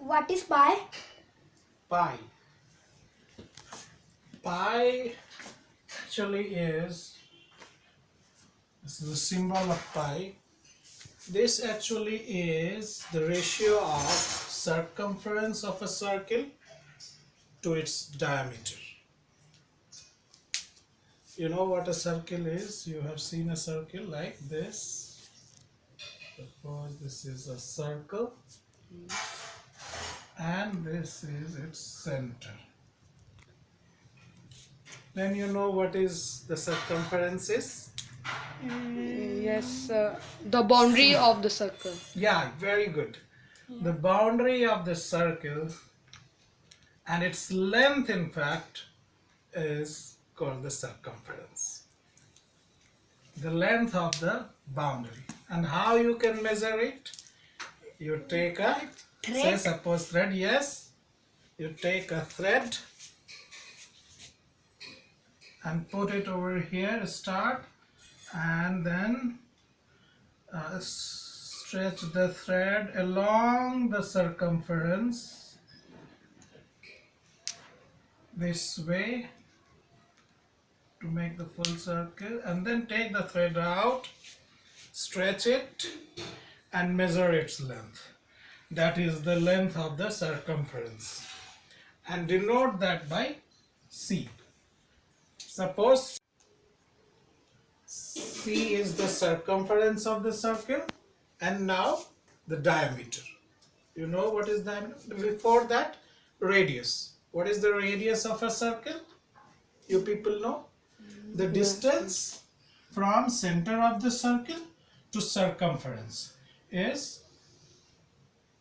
What is pi? Pi. Pi actually is, this is the symbol of pi. This actually is the ratio of circumference of a circle to its diameter. You know what a circle is? You have seen a circle like this. Suppose this is a circle and this is its center. Then you know what is the circumference is? Yes, the boundary of the circle. Yeah, very good. The boundary of the circle and its length, in fact, is called the circumference. The length of the boundary. And how you can measure it? You take a Thread. say suppose thread, yes. You take a thread and put it over here, start, and then stretch the thread along the circumference this way to make the full circle, and then take the thread out, stretch it and measure its length. That is the length of the circumference, and denote that by C. Suppose C is the circumference of the circle, and now the diameter. You know what is diameter? Before that, radius. What is the radius of a circle? You people know? The distance from center of the circle to circumference is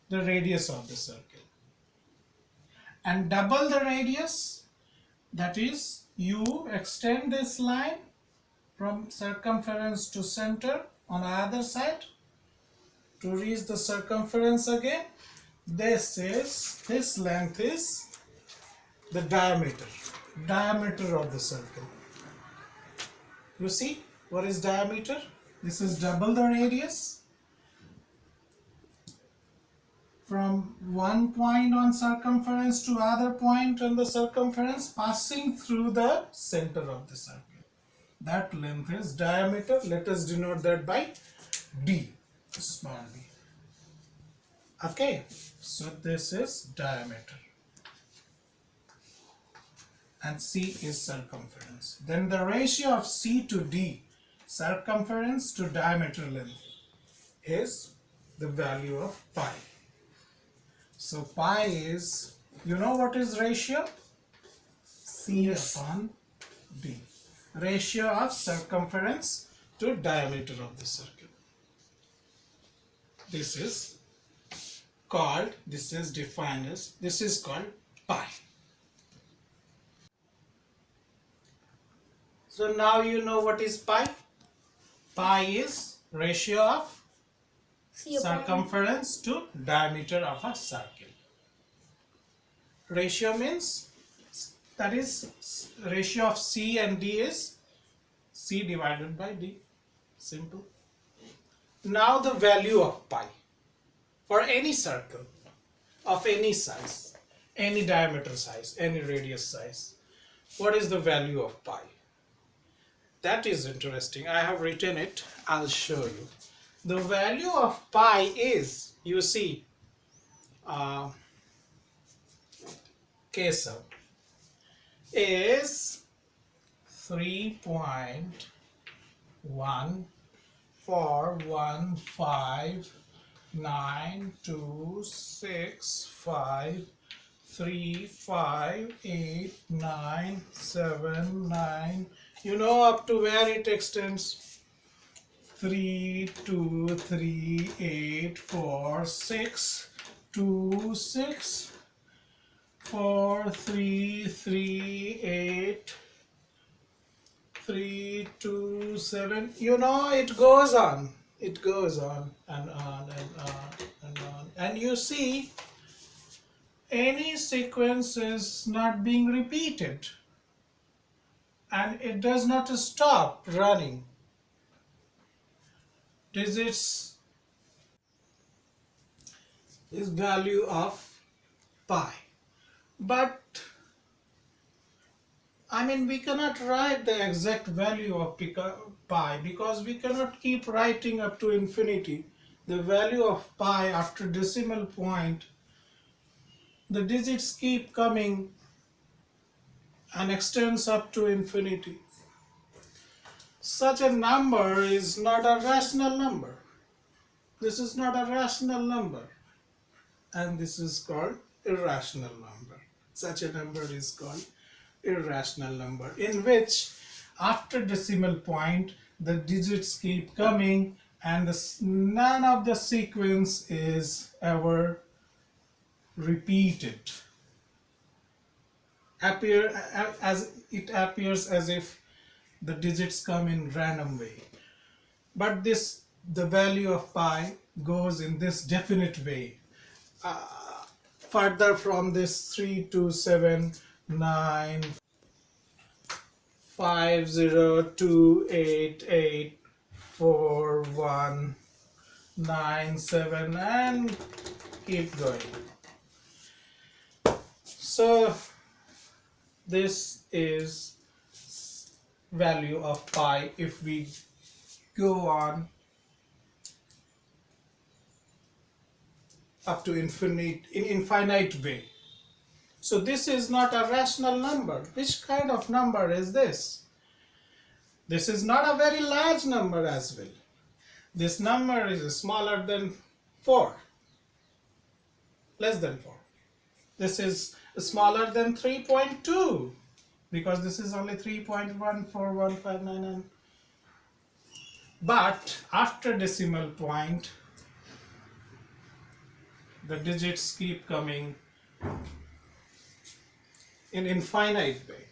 the radius of the circle. And double the radius, that is, you extend this line from circumference to center on either side to reach the circumference again. This length is the diameter of the circle. You see what is diameter? This is double the radius from one point on circumference to other point on the circumference, passing through the center of the circle. That length is diameter. Let us denote that by D, small d. Okay, so this is diameter and C is circumference. Then the ratio of C to D, circumference to diameter length, is the value of pi. So pi is, you know what is ratio? C upon D. Ratio of circumference to diameter of the circle. This is defined as, this is called pi. So now you know what is pi. Pi is ratio of circumference to diameter of a circle. Ratio means, that is, ratio of C and D is C divided by D. Simple. Now the value of pi for any circle of any size, any diameter size, any radius size. What is the value of pi? That is interesting. I have written it. I'll show you. The value of pi is, you see, K sub is 3.1415926535897 you know up to where it extends. 3 2 3 8 4 6 2 6 4 3 3 8 3 2 7. You know, it goes on and on and on and on, and you see any sequence is not being repeated and it does not stop running. Digits is value of pi. But I mean, we cannot write the exact value of pi because we cannot keep writing up to infinity. The value of pi after decimal point, the digits keep coming and extends up to infinity. Such a number is not a rational number. This is not a rational number, and this is called irrational number. Such a number is called irrational number, in which after decimal point the digits keep coming and none of the sequence is ever repeated. It appears as if the digits come in random way, but the value of pi goes in this definite way. Further from this 3279502884197 and keep going. So this is value of pi if we go on up to infinite way. So this is not a rational number. Which kind of number is this? This is not a very large number as well. This number is smaller than 4, less than 4. This is smaller than 3.2 because this is only 3.14159. But after decimal point, the digits keep coming in infinite way.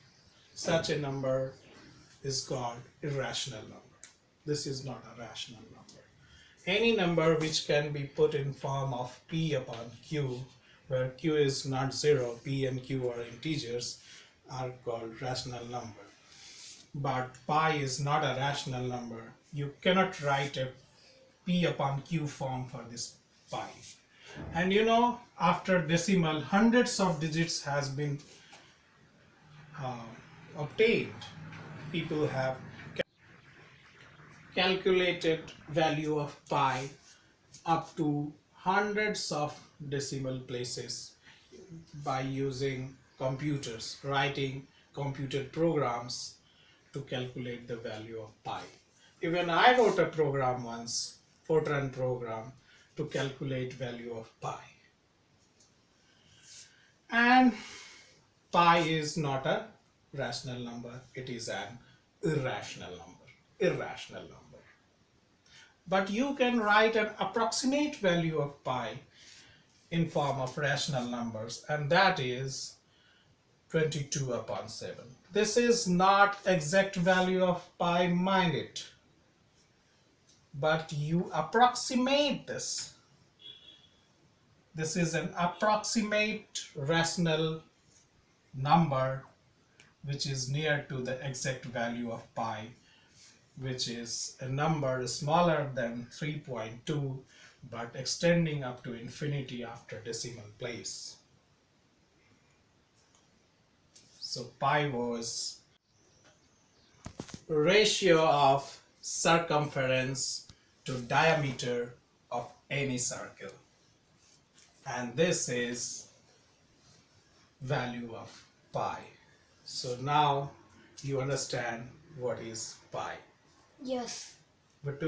Such a number is called irrational number. This is not a rational number. Any number which can be put in form of p upon q, where q is not 0, p and q are integers, are called rational number. But pi is not a rational number. You cannot write a p upon q form for this pi. And you know, after decimal, hundreds of digits has been obtained. People have calculated value of pi up to hundreds of decimal places by using computers, writing computer programs to calculate the value of pi. Even I wrote a program once, Fortran program, to calculate value of pi. And pi is not a rational number, it is an irrational number. Irrational number. But you can write an approximate value of pi in form of rational numbers, and that is 22 upon 7. This is not exact value of pi, mind it, but you approximate this. This is an approximate rational number which is near to the exact value of pi, which is a number smaller than 3.2 but extending up to infinity after decimal place. So pi was ratio of circumference to diameter of any circle, and this is value of pi. So now you understand what is pi. Yes. But